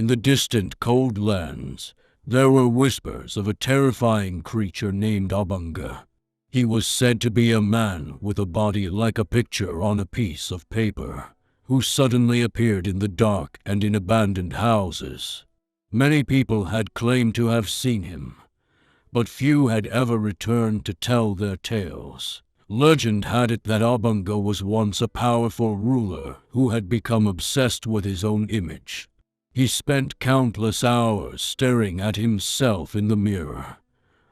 In the distant cold lands, there were whispers of a terrifying creature named Obunga. He was said to be a man with a body like a picture on a piece of paper, who suddenly appeared in the dark and in abandoned houses. Many people had claimed to have seen him, but few had ever returned to tell their tales. Legend had it that Obunga was once a powerful ruler who had become obsessed with his own image. He spent countless hours staring at himself in the mirror,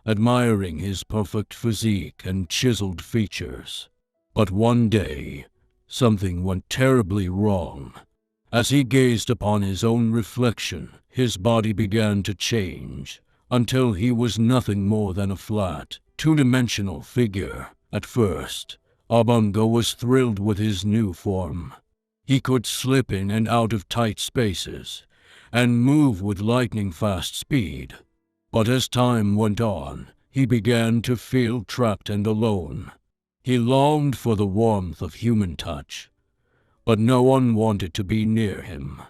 admiring his perfect physique and chiseled features. But one day, something went terribly wrong. As he gazed upon his own reflection, his body began to change, until he was nothing more than a flat, two-dimensional figure. At first, Obunga was thrilled with his new form. He could slip in and out of tight spaces, and move with lightning-fast speed. But as time went on, he began to feel trapped and alone. He longed for the warmth of human touch, but no one wanted to be near him.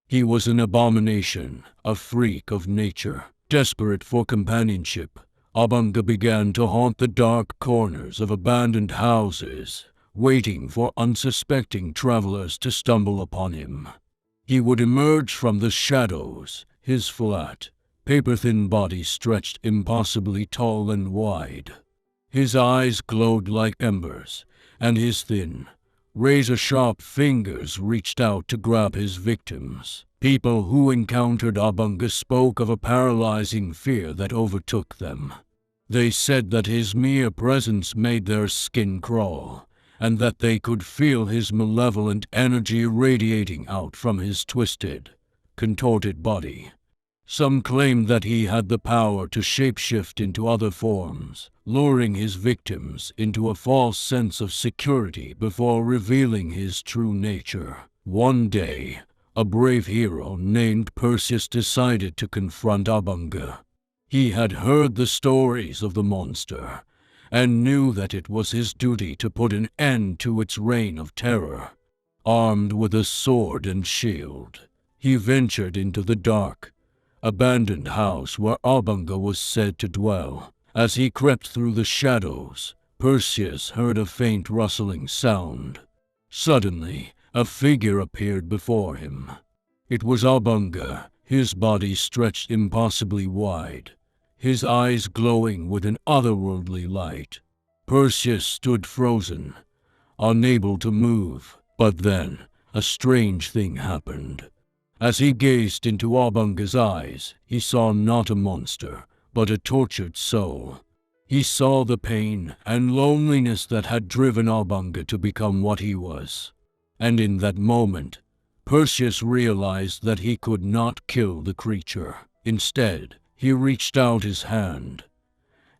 He was an abomination, a freak of nature. Desperate for companionship, Obunga began to haunt the dark corners of abandoned houses, waiting for unsuspecting travelers to stumble upon him. He would emerge from the shadows, his flat, paper-thin body stretched impossibly tall and wide. His eyes glowed like embers, and his thin, razor-sharp fingers reached out to grab his victims. People who encountered Obunga spoke of a paralyzing fear that overtook them. They said that his mere presence made their skin crawl, and that they could feel his malevolent energy radiating out from his twisted, contorted body. Some claimed that he had the power to shapeshift into other forms, luring his victims into a false sense of security before revealing his true nature. One day, a brave hero named Perseus decided to confront Obunga. He had heard the stories of the monster, and knew that it was his duty to put an end to its reign of terror. Armed with a sword and shield, he ventured into the dark, abandoned house where Obunga was said to dwell. As he crept through the shadows, Perseus heard a faint rustling sound. Suddenly, a figure appeared before him. It was Obunga, his body stretched impossibly wide, his eyes glowing with an otherworldly light. Perseus stood frozen, unable to move. But then, a strange thing happened. As he gazed into Obunga's eyes, he saw not a monster, but a tortured soul. He saw the pain and loneliness that had driven Obunga to become what he was. And in that moment, Perseus realized that he could not kill the creature. Instead, he reached out his hand,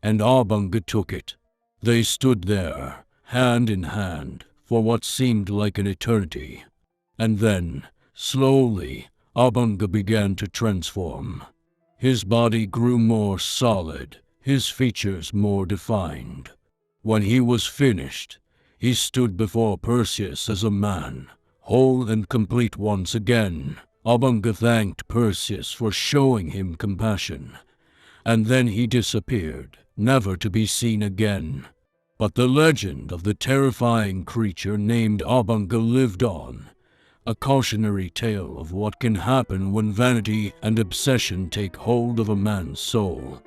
and Obunga took it. They stood there, hand in hand, for what seemed like an eternity. And then, slowly, Obunga began to transform. His body grew more solid, his features more defined. When he was finished, he stood before Perseus as a man, whole and complete once again. Obunga thanked Perseus for showing him compassion, and then he disappeared, never to be seen again. But the legend of the terrifying creature named Obunga lived on, a cautionary tale of what can happen when vanity and obsession take hold of a man's soul.